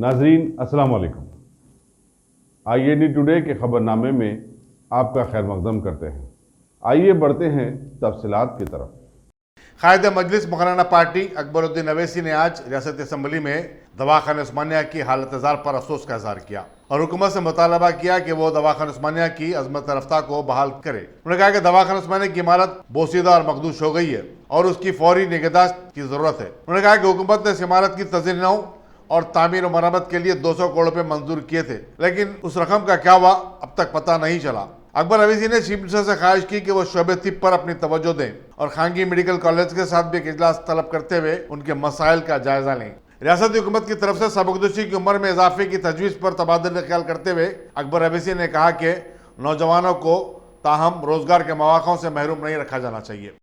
नाजरीन अस्सलाम वालेकुम। IAD टुडे के खबरनामे में आपका खैर मकदम करते हैं। आइए बढ़ते हैं तफसीलात की तरफ। कायदे मजलिस मौलाना पार्टी अकबरुद्दीन अवैसी ने आज रियासत असम्बली में दवाखाना उस्मानिया की हालत जार पर अफसोस का इजहार किया और हुकूमत से मुतालबा किया कि वो दवाखाना उस्मानिया की अजमत रफ्ता को बहाल करे। उन्होंने कहा कि दवाखाना उस्मानिया की इमारत बोसीदा और मखदूश हो गई है और उसकी फौरी निगहदाश्त की जरूरत है। उन्होंने कहा कि हुकूमत ने इस इमारत की तज़ीर नौ और तामीर और मरम्मत के लिए 200 करोड़ रुपए मंजूर किए थे, लेकिन उस रकम का क्या हुआ अब तक पता नहीं चला। अकबर अवैसी ने चीफ मिनिस्टर से ख्वाहिश की कि वो शोबे तिब पर अपनी तवज्जो दें और खानगी मेडिकल कॉलेज के साथ भी एक इजलास तलब करते हुए उनके मसाइल का जायजा लें। रियासती हुकूमत की तरफ से सबकदोशी की उम्र में इजाफे की तजवीज़ पर तबादला ख्याल करते हुए अकबर अवैसी ने कहा कि नौजवानों को ताहम रोजगार के मौक़ों से महरूम नहीं रखा जाना चाहिए।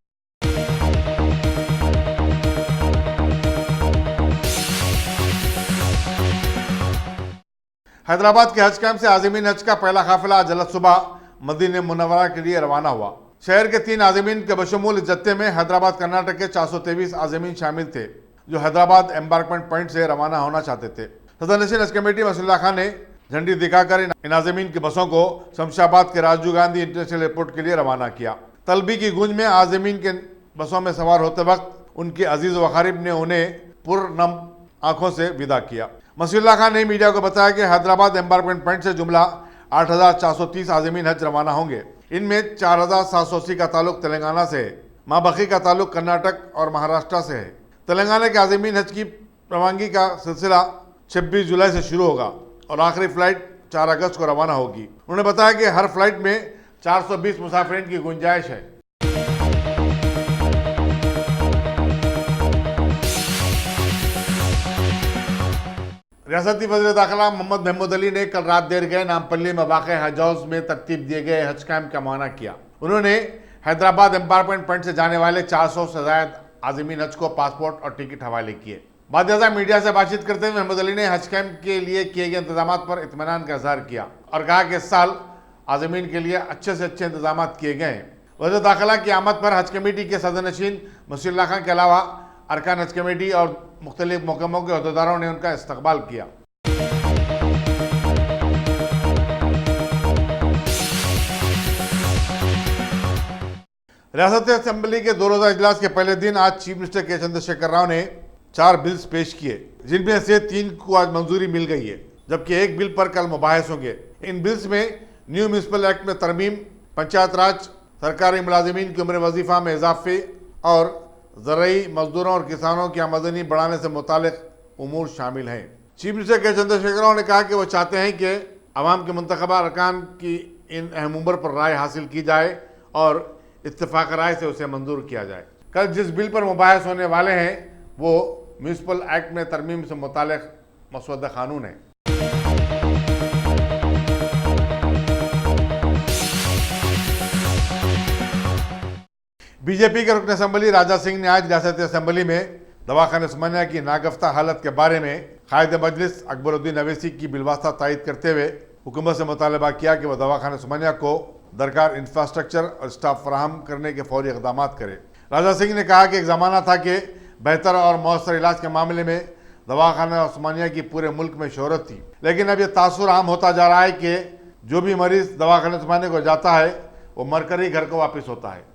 हैदराबाद के हज कैंप से आज़मीन हज का पहला काफिला आज जल्द सुबह मदीना मुनव्वरा के लिए रवाना हुआ। शहर के 3 आज़मीन के बशमूल इस जत्थे में हैदराबाद कर्नाटक के 423 आज़मीन शामिल थे जो हैदराबाद एम्बार्कमेंट पॉइंट से रवाना होना चाहते थे। सदर-ए-नशीन हज कमेटी मसूलुल्लाह खान ने झंडी दिखाकर इन आज़मीन की बसों को शमशाबाद के राजीव गांधी इंटरनेशनल एयरपोर्ट के लिए रवाना किया। तलबी की गूंज में आज़मीन के बसों में सवार होते वक्त उनके अजीज व अकारिब ने उन्हें पुरनम आंखों से विदा किया। मसूलुल्लाह खान ने मीडिया को बताया कि हैदराबाद एम्बार्कमेंट पॉइंट से जुमला 8,430 आज़मीन हज रवाना होंगे। इनमें 4,780 का ताल्लुक तेलंगाना से है, माबकी का ताल्लुक कर्नाटक और महाराष्ट्र से है। तेलंगाना के आज़मीन हज की रवानगी का सिलसिला 26 जुलाई से शुरू होगा और आखिरी फ्लाइट 4 अगस्त को रवाना होगी। उन्होंने बताया कि हर फ्लाइट में 420 मुसाफिरीन की गुंजाइश है। रियासती वज़ीर दाखिला मोहम्मद महमूद अली ने कल रात देर गए नामपल्ली में वाक़ हज हाउस में तरतीब दिए गए हज कैंप का मुआयना किया। उन्होंने हैदराबाद एम्बार्कमेंट पॉइंट से जाने वाले 400 से ज़ायद आज़मीन हज को पासपोर्ट और टिकट हवाले किए। बाद मीडिया से बातचीत करते हुए महमूद अली ने हज कैंप के लिए किए गए इंतजाम पर इत्मीनान का इजहार किया और कहा कि इस साल आज़मीन के लिए अच्छे से अच्छे इंतजाम किए गए हैं। वज़ीर दाखिला की आमद पर हज कमेटी के सदर-ए-नशीन मसूलुल्लाह खान के अलावा अरकान हज कमेटी और मुख्तलिफ महकमों के अहदेदारों ने उनका इस्तकबाल किया। रियासती असम्बली के 2 रोज़ा इजलास के पहले दिन आज चीफ मिनिस्टर के चंद्रशेखर राव ने 4 बिल्स पेश किए, जिनमें से 3 को आज मंजूरी मिल गई है, जबकि एक बिल पर कल मुबाहिस होंगे। इन बिल्स में न्यू म्यूनिसिपल एक्ट में तरमीम, पंचायत राज, सरकारी मुलाजिमीन की उम्र वजीफा में इजाफे और ज़रई मजदूरों और किसानों की आमदनी बढ़ाने से मुतालिक उमूर शामिल हैं। चीफ मिनिस्टर के चंद्रशेखर राव ने कहा कि वो चाहते हैं कि अवाम के मुंतखबा अरकान की इन अहम उम्र पर राय हासिल की जाए और इत्तेफाक राय से उसे मंजूर किया जाए। कल जिस बिल पर मुबाहिस होने वाले हैं वो म्यूनिसिपल एक्ट में तरमीम से मुतालिक मसौदा कानून है। बीजेपी के रुकन असम्बली राजा सिंह ने आज रियासती असम्बली में दवाखाना उस्मानिया की नागफ्ता हालत के बारे में कायदे मजलिस अकबरुद्दीन अवैसी की बिलवास्ता तायद करते हुए हुकूमत से मुतालबा किया कि वह दवाखाना उस्मानिया को दरकार इंफ्रास्ट्रक्चर और स्टाफ फराहम करने के फौरी इक़दाम करे। राजा सिंह ने कहा कि एक ज़माना था कि बेहतर और मौसर इलाज के मामले में दवाखाना उस्मानिया की पूरे मुल्क में शोहरत थी, लेकिन अब यह तासुर आम होता जा रहा है कि जो भी मरीज़ दवाखाना उस्मानिया को जाता है वो मरकर ही घर को वापस होता है।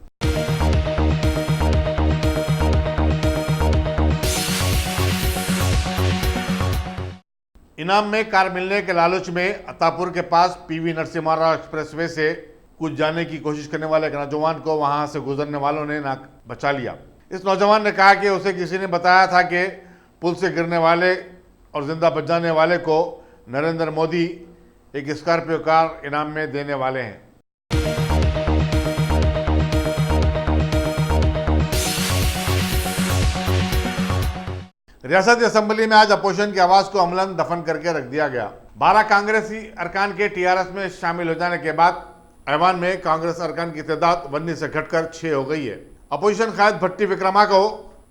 इनाम में कार मिलने के लालच में अतापुर के पास PV नरसिम्हा राव एक्सप्रेसवे से कुछ जाने की कोशिश करने वाले एक नौजवान को वहां से गुजरने वालों ने नाक बचा लिया। इस नौजवान ने कहा कि उसे किसी ने बताया था कि पुल से गिरने वाले और जिंदा बच जाने वाले को नरेंद्र मोदी एक स्कॉर्पियो कार इनाम में देने वाले हैं। रियासती असम्बली में आज अपोजिशन की आवाज को अमलन दफन करके रख दिया गया। 12 कांग्रेसी अरकान के TRS में शामिल हो जाने के बाद ऐवान में कांग्रेस अरकान की तादाद 19 से घटकर 6 हो गई है। अपोजिशन कायद भट्टी विक्रमा को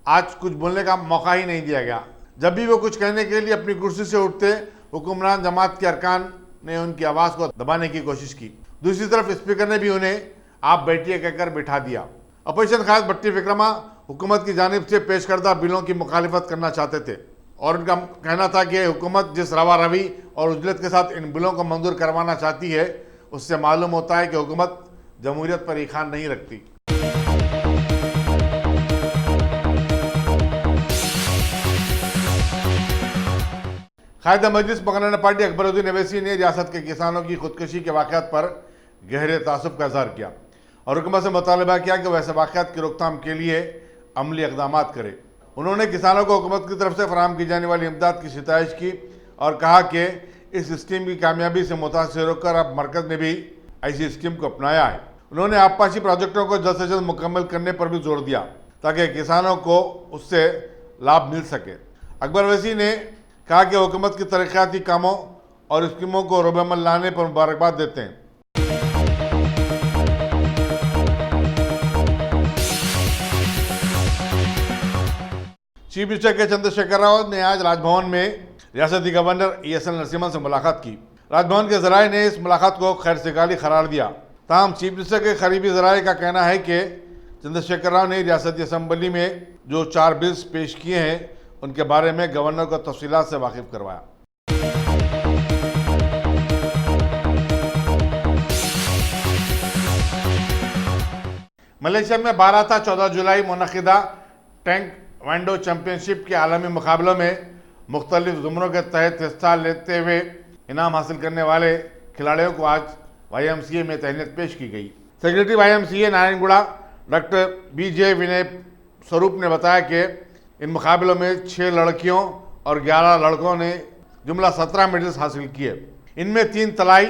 आज कुछ बोलने का मौका ही नहीं दिया गया। जब भी वो कुछ कहने के लिए अपनी कुर्सी से उठते, हुक्मरान जमात के अरकान ने उनकी आवाज को दबाने की कोशिश की। दूसरी तरफ स्पीकर ने भी उन्हें आप बैठिए कहकर बिठा दिया। अपोजिशन कायद भट्टी विक्रमा हुकूमत की जानिब से पेश करदा बिलों की मुखालिफत करना चाहते थे। और उनका कहना था कि हुकूमत जिस रवा रवी और उजलत के साथ इन बिलों को मंजूर करवाना चाहती है, उससे मालूम होता है कि हुकूमत जमहूरियत पर ईखान नहीं रखती। कायदा मजलिस मौलाना पार्टी अकबरुद्दीन अवैसी ने रियासत के किसानों की खुदकुशी के वाक़यात पर गहरे तासुब का इजहार किया और हुकूमत से मुतालबा किया कि वह ऐसे वाक़यात की रोकथाम के लिए अमली इक़दाम करे। उन्होंने किसानों को हुकूमत की तरफ से फराहम की जाने वाली इमदाद की सिताइश की और कहा कि इस स्कीम की कामयाबी से मुतासिर होकर अब मरकज़ ने भी ऐसी स्कीम को अपनाया है। उन्होंने आबपाशी प्रोजेक्टों को जल्द से जल्द मुकम्मल करने पर भी जोर दिया ताकि किसानों को उससे लाभ मिल सके। अकबर अवैसी ने कहा कि हुकूमत की तरक्याती कामों और स्कीमों को रोबेमल लाने पर मुबारकबाद देते हैं। चीफ मिनिस्टर के चंद्रशेखर राव ने आज राजभवन में रियासती गवर्नर ESL नरसिम्हन से मुलाकात की। राजभवन के जराये ने इस मुलाकात को खैर सगाली करार दिया। ताहम चीफ मिनिस्टर के करीबी जराये का कहना है कि चंद्रशेखर राव ने रियासती असम्बली में जो 4 बिल्स पेश किए हैं उनके बारे में गवर्नर को तफसीलात से वाकिफ करवाया। मलेशिया में 12 था 14 जुलाई मुनक़िदा टैंक वैंडो चैंपियनशिप के आलमी मुकाबलों में मुख्तलिफ ज़ुमरों के तहत हिस्सा लेते हुए इनाम हासिल करने वाले खिलाड़ियों को आज YMCA में तहनीत पेश की गई। Secretary YMCA Narayanguda doctor BJ विनय स्वरूप ने बताया कि इन मुकाबलों में 6 लड़कियों और 11 लड़कों ने जुमला 17 मेडल्स हासिल किए। इनमें 3 तलाई,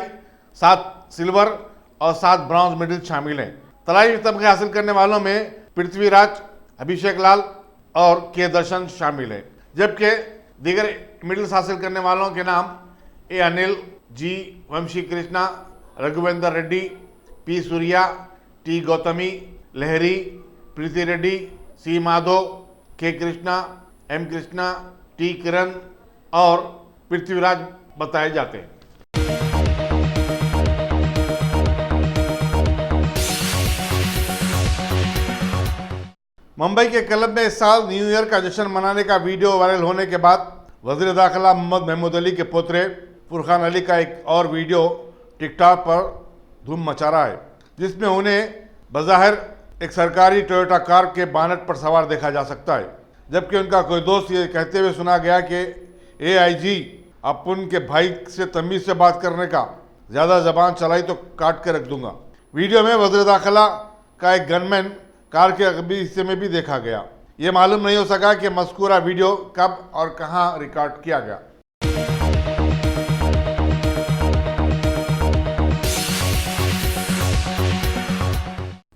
7 सिल्वर और 7 ब्रॉन्ज मेडल शामिल हैं। तलाई तमगे हासिल करने वालों में पृथ्वीराज, अभिषेक लाल और के दर्शन शामिल हैं, जबकि दीगर मेडल्स हासिल करने वालों के नाम A Anil, G Banshi Krishna, Raghuvendra Reddy, P Surya, T Gautami, Lahiri, Preeti Reddy, C Madhav, K Krishna, M Krishna, T किरण और पृथ्वीराज बताए जाते हैं। मुंबई के क्लब में इस साल न्यू ईयर का जश्न मनाने का वीडियो वायरल होने के बाद वज़ीर दाखिला मोहम्मद महमूद अली के पोतरे फुरखान अली का एक और वीडियो टिकटॉक पर धूम मचा रहा है, जिसमें उन्हें बज़ाहिर एक सरकारी टोयोटा कार के बानट पर सवार देखा जा सकता है, जबकि उनका कोई दोस्त ये कहते हुए सुना गया कि AIG अपन के भाई से तमीज़ से बात करने का, ज़्यादा ज़बान चलाई तो काट के रख दूंगा। वीडियो में वज़ीर दाखिला का एक गनमैन कार के अगली हिस्से में भी देखा गया। ये मालूम नहीं हो सका कि मज़कूरा वीडियो कब और कहां रिकॉर्ड किया गया।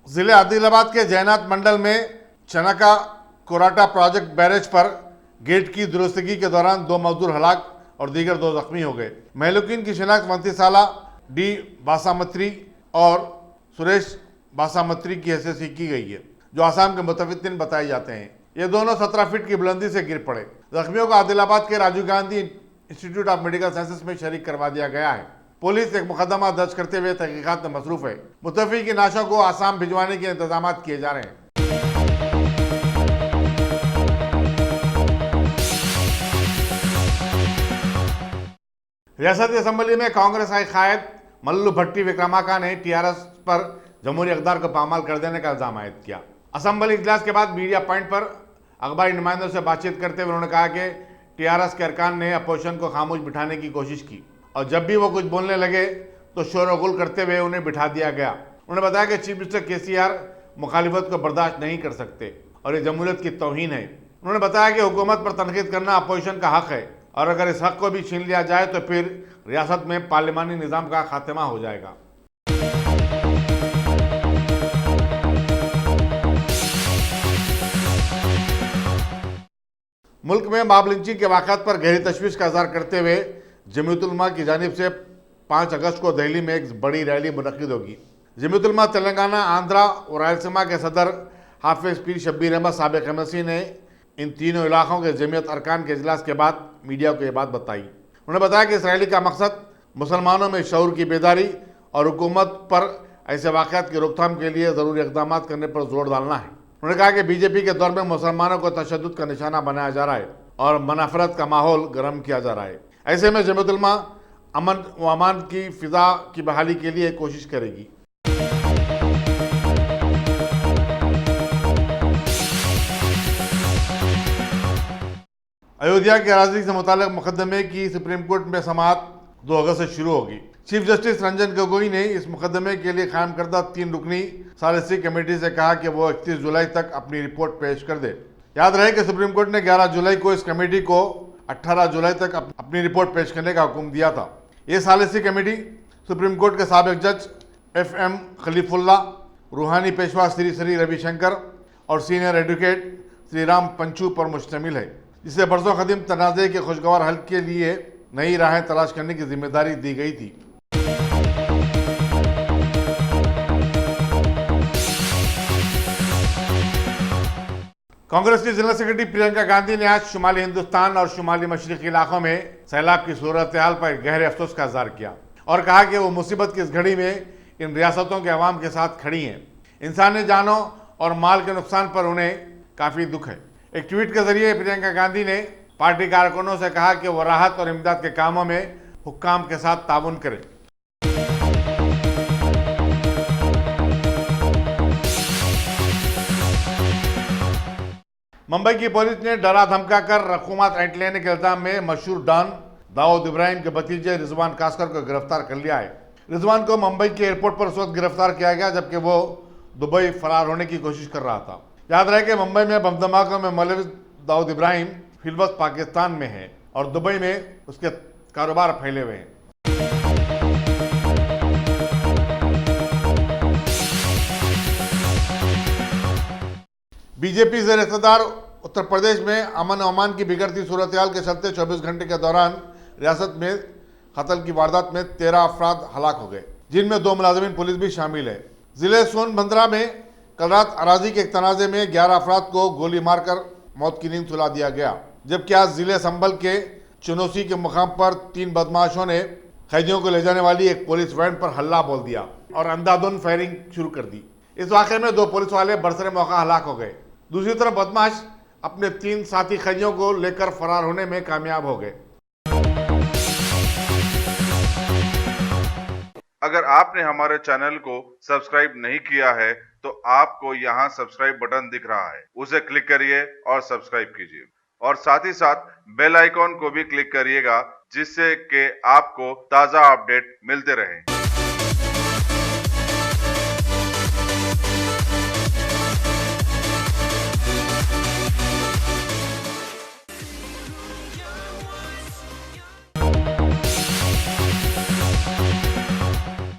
जिले आदिलाबाद के जैनात मंडल में चनका कोराटा प्रोजेक्ट बैरेज पर गेट की दुरुस्तगी के दौरान 2 मजदूर हलाक और दीगर 2 जख्मी हो गए। महलूकीन की शिनाख्त 29 साला D बासामत्री और सुरेश बासामत्री की हैसियत से की गई है, जो आसाम के मुतफिद्दीन बताए जाते हैं। ये दोनों 17 फीट की बुलंदी से गिर पड़े। जख्मियों को आदिलाबाद के Rajiv Gandhi institute of medical sciences में शरीक करवा दिया गया है। पुलिस एक मुकदमा दर्ज करते हुए तहकीकात में मसरूफ है। मुतफी की नाशों को आसाम भिजवाने के इंतजाम किए जा रहे हैं। रियासती असम्बली में कांग्रेस के कायद मल्लू भट्टी विक्रमाका ने TRS पर जमहूरी इक़दार को पामाल कर देने का इल्जाम आयद किया। असम्बली इजलास के बाद मीडिया पॉइंट पर अखबारी नुमाइंदों से बातचीत करते हुए उन्होंने कहा कि TRS के अरकान ने अपोजिशन को खामोश बिठाने की कोशिश की और जब भी वो कुछ बोलने लगे तो शोर गुल करते हुए उन्हें बिठा दिया गया। उन्होंने बताया कि चीफ मिनिस्टर KCR मुखालिफत को बर्दाश्त नहीं कर सकते और ये जमहूरियत की तौहीन है। उन्होंने बताया कि हुकूमत पर तनकीद करना अपोजिशन का हक है और अगर इस हक को भी छीन लिया जाए तो फिर रियासत में पार्लिमानी निज़ाम का खात्मा हो जाएगा। मुल्क में मॉब लिंचिंग के वाक़यात पर गहरी तशवीश का इज़हार करते हुए जमीयत उलमा की जानिब से 5 अगस्त को दिल्ली में एक बड़ी रैली मुनक़्क़िद होगी। जमीयत उलमा तेलंगाना, आंध्रा और रायलसीमा के सदर हाफिज़ पीर शब्बीर अहमद साबिक़ MSc ने इन तीनों इलाक़ों के जमीयत अरकान के इजलास के बाद मीडिया को ये बात बताई। उन्होंने बताया कि इस रैली का मकसद मुसलमानों में शऊर की बेदारी और हुकूमत पर ऐसे वाक़यात की रोकथाम के लिए ज़रूरी इक़दामात करने पर जोर डालना है। उन्होंने कहा कि BJP के दौर में मुसलमानों को तशद्दुद का निशाना बनाया जा रहा है और मनाफरत का माहौल गर्म किया जा रहा है। ऐसे में जमीयत उलमा अमन व अमान की फिजा की बहाली के लिए कोशिश करेगी। अयोध्या के राजनीति से मुताल्लिक मुकदमे की सुप्रीम कोर्ट में समाअत 2 अगस्त से शुरू होगी। चीफ जस्टिस रंजन गोगोई ने इस मुकदमे के लिए कायम करदा 3 रुकनी सालिसी कमेटी से कहा कि वो 31 जुलाई तक अपनी रिपोर्ट पेश कर दे। याद रहे कि सुप्रीम कोर्ट ने 11 जुलाई को इस कमेटी को 18 जुलाई तक अपनी रिपोर्ट पेश करने का हुक्म दिया था। ये सालिसी कमेटी सुप्रीम कोर्ट के साबिक जज FM खलीफुल्ला, रूहानी पेशवा श्री श्री रविशंकर और सीनियर एडवोकेट श्री राम पंचू पर मुश्तमिल है, जिसे बरसों कदीम तनाज़े के खुशगवार हल के लिए नई राहें तलाश करने की जिम्मेदारी दी गई थी। कांग्रेस की जनरल सेक्रेटरी प्रियंका गांधी ने आज शुमाली हिंदुस्तान और शुमाली मशरकी इलाकों में सैलाब की सूरत हाल पर गहरे अफसोस का इज़हार किया और कहा कि वो मुसीबत की इस घड़ी में इन रियासतों के अवाम के साथ खड़ी हैं। इंसानी जानों और माल के नुकसान पर उन्हें काफ़ी दुख है। एक ट्वीट के जरिए प्रियंका गांधी ने पार्टी कारकुनों से कहा कि वो राहत और इमदाद के कामों में हुक्काम के साथ ताउन करें। मुंबई की पुलिस ने डरा धमका कर रकूमत ऐंठ लेने के इल्जाम में मशहूर डॉन दाऊद इब्राहिम के भतीजे रिजवान कासकर को गिरफ्तार कर लिया है। रिजवान को मुंबई के एयरपोर्ट पर उस वक्त गिरफ्तार किया गया जबकि वो दुबई फरार होने की कोशिश कर रहा था। याद रहे कि मुंबई में बम धमाकों में मुलविस दाऊद इब्राहिम फिलवक्त पाकिस्तान में है और दुबई में उसके कारोबार फैले हुए हैं। बीजेपी से इक़्तिदार उत्तर प्रदेश में अमन अमान की बिगड़ती सूरत हाल के चलते 24 घंटे के दौरान रियासत में कत्ल की वारदात में 13 अफराद हलाक हो गए, जिनमें 2 मुलाजिमीन पुलिस भी शामिल है। जिले सोनभद्रा में कल रात अराजी के एक तनाजे में 11 अफराद को गोली मारकर मौत की नींद सुला दिया गया, जबकि आज जिले संभल के चुनौसी के मुकाम पर 3 बदमाशों ने कैदियों को ले जाने वाली एक पुलिस वैन पर हल्ला बोल दिया और अंधाधुंध फायरिंग शुरू कर दी। इस वाक़े में 2 पुलिस वाले बरसरे मौका हलाक हो गए। दूसरी तरफ बदमाश अपने 3 साथी कैदियों को लेकर फरार होने में कामयाब हो गए। अगर आपने हमारे चैनल को सब्सक्राइब नहीं किया है तो आपको यहाँ सब्सक्राइब बटन दिख रहा है, उसे क्लिक करिए और सब्सक्राइब कीजिए और साथ ही साथ बेल आइकॉन को भी क्लिक करिएगा, जिससे कि आपको ताज़ा अपडेट मिलते रहें।